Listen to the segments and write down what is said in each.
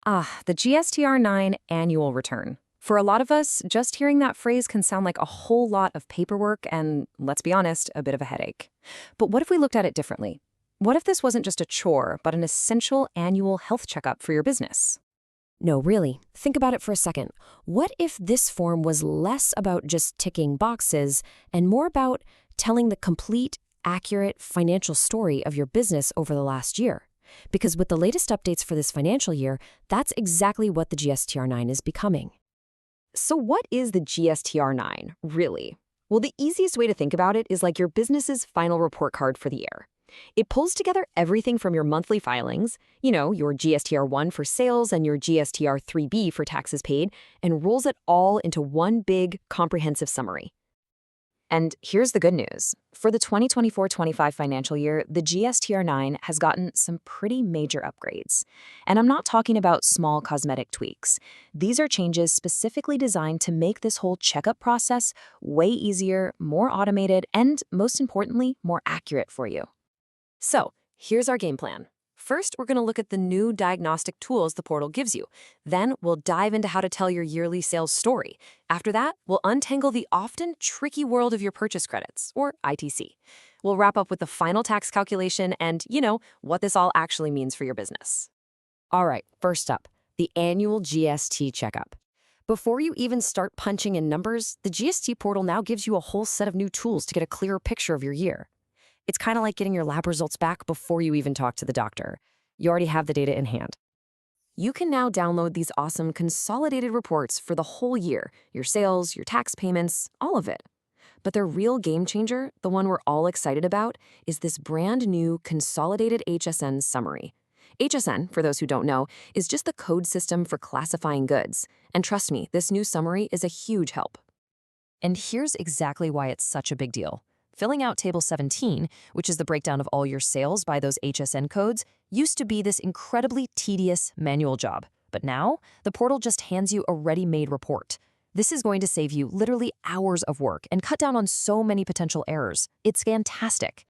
The GSTR-9 annual return. For a lot of us, just hearing that phrase can sound like a whole lot of paperwork and, let's be honest, a bit of a headache. But what if we looked at it differently? What if this wasn't just a chore, but an essential annual health checkup for your business? No, really. Think about it for a second. What if this form was less about just ticking boxes and more about telling the complete, accurate financial story of your business over the last year? Because with the latest updates for this financial year, that's exactly what the GSTR-9 is becoming. So what is the GSTR-9, really? Well, the easiest way to think about it is like your business's final report card for the year. It pulls together everything from your monthly filings, your GSTR-1 for sales and your GSTR-3B for taxes paid, and rolls it all into one big, comprehensive summary. And here's the good news. For the 2024-25 financial year, the GSTR-9 has gotten some pretty major upgrades. And I'm not talking about small cosmetic tweaks. These are changes specifically designed to make this whole checkup process way easier, more automated, and most importantly, more accurate for you. So, here's our game plan. First, we're going to look at the new diagnostic tools the portal gives you. Then, we'll dive into how to tell your yearly sales story. After that, we'll untangle the often tricky world of your purchase credits, or ITC. We'll wrap up with the final tax calculation and, what this all actually means for your business. All right, first up, the annual GST checkup. Before you even start punching in numbers, the GST portal now gives you a whole set of new tools to get a clearer picture of your year. It's kind of like getting your lab results back before you even talk to the doctor. You already have the data in hand. You can now download these awesome consolidated reports for the whole year, your sales, your tax payments, all of it. But the real game changer, the one we're all excited about, is this brand new consolidated HSN summary. HSN, for those who don't know, is just the code system for classifying goods. And trust me, this new summary is a huge help. And here's exactly why it's such a big deal. Filling out Table 17, which is the breakdown of all your sales by those HSN codes, used to be this incredibly tedious manual job. But now, the portal just hands you a ready-made report. This is going to save you literally hours of work and cut down on so many potential errors. It's fantastic.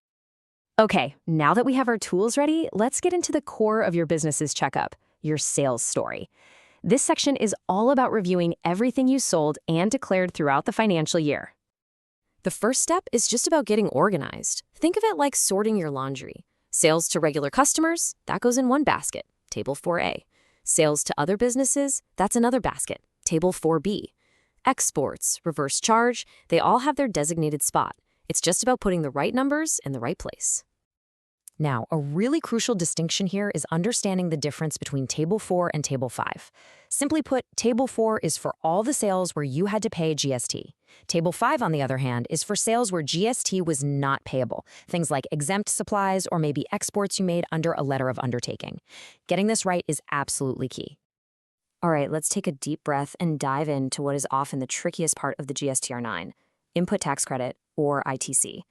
Okay, now that we have our tools ready, let's get into the core of your business's checkup, your sales story. This section is all about reviewing everything you sold and declared throughout the financial year. The first step is just about getting organized. Think of it like sorting your laundry. Sales to regular customers, that goes in one basket, Table 4A. Sales to other businesses, that's another basket, Table 4B. Exports, reverse charge, they all have their designated spot. It's just about putting the right numbers in the right place. Now, a really crucial distinction here is understanding the difference between Table 4 and Table 5. Simply put, Table 4 is for all the sales where you had to pay GST. Table 5, on the other hand, is for sales where GST was not payable, things like exempt supplies or maybe exports you made under a letter of undertaking. Getting this right is absolutely key. All right, let's take a deep breath and dive into what is often the trickiest part of the GSTR-9, input tax credit, or ITC.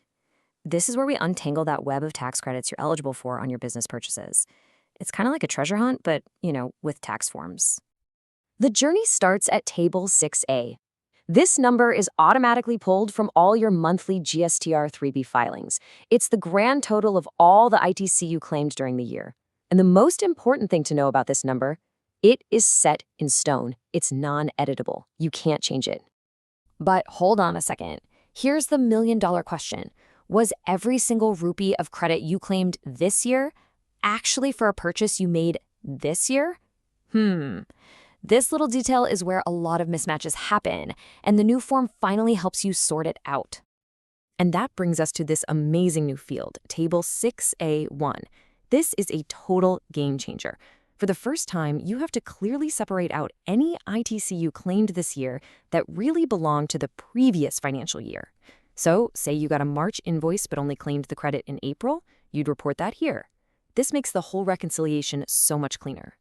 This is where we untangle that web of tax credits you're eligible for on your business purchases. It's kind of like a treasure hunt, but, with tax forms. The journey starts at Table 6A. This number is automatically pulled from all your monthly GSTR-3B filings. It's the grand total of all the ITC you claimed during the year. And the most important thing to know about this number, it is set in stone. It's non-editable. You can't change it. But hold on a second. Here's the million-dollar question. Was every single rupee of credit you claimed this year actually for a purchase you made this year? This little detail is where a lot of mismatches happen, and the new form finally helps you sort it out. And that brings us to this amazing new field, Table 6A1. This is a total game changer. For the first time, you have to clearly separate out any ITC you claimed this year that really belonged to the previous financial year. So, say you got a March invoice but only claimed the credit in April, you'd report that here. This makes the whole reconciliation so much cleaner.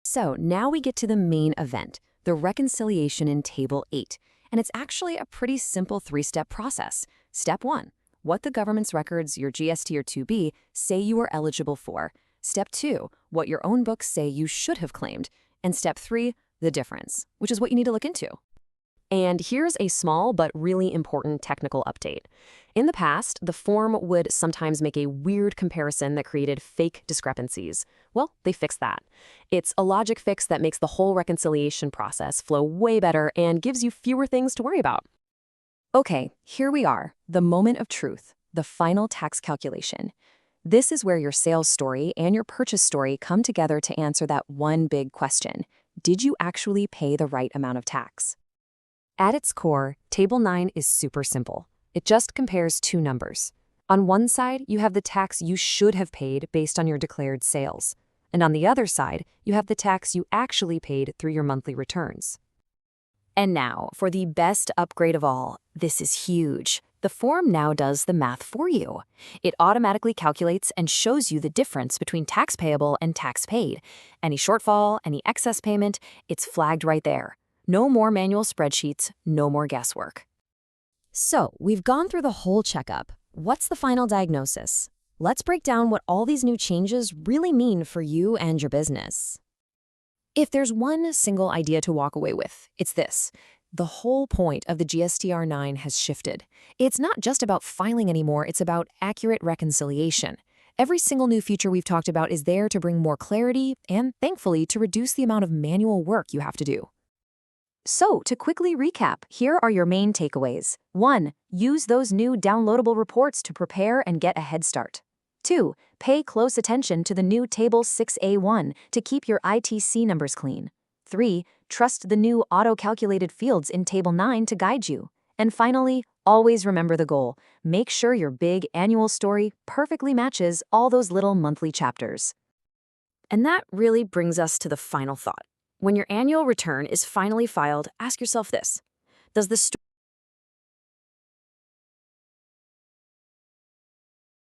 So, now we get to the main event, the reconciliation in Table 8. And it's actually a pretty simple three-step process. Step 1, what the government's records, your GST or 2B, say you are eligible for. Step 2, what your own books say you should have claimed. And Step 3, the difference, which is what you need to look into. And here's a small but really important technical update. In the past, the form would sometimes make a weird comparison that created fake discrepancies. Well, they fixed that. It's a logic fix that makes the whole reconciliation process flow way better and gives you fewer things to worry about. Okay, here we are, the moment of truth, the final tax calculation. This is where your sales story and your purchase story come together to answer that one big question. Did you actually pay the right amount of tax? At its core, Table 9 is super simple. It just compares two numbers. On one side, you have the tax you should have paid based on your declared sales. And on the other side, you have the tax you actually paid through your monthly returns. And now, for the best upgrade of all, this is huge. The form now does the math for you. It automatically calculates and shows you the difference between tax payable and tax paid. Any shortfall, any excess payment, it's flagged right there. No more manual spreadsheets, no more guesswork. So, we've gone through the whole checkup. What's the final diagnosis? Let's break down what all these new changes really mean for you and your business. If there's one single idea to walk away with, it's this. The whole point of the GSTR-9 has shifted. It's not just about filing anymore, it's about accurate reconciliation. Every single new feature we've talked about is there to bring more clarity and, thankfully, to reduce the amount of manual work you have to do. So, to quickly recap, here are your main takeaways. 1. Use those new downloadable reports to prepare and get a head start. 2. Pay close attention to the new Table 6A1 to keep your ITC numbers clean. 3. Trust the new auto-calculated fields in Table 9 to guide you. And finally, always remember the goal. Make sure your big annual story perfectly matches all those little monthly chapters. And that really brings us to the final thought. When your annual return is finally filed, ask yourself this. Does the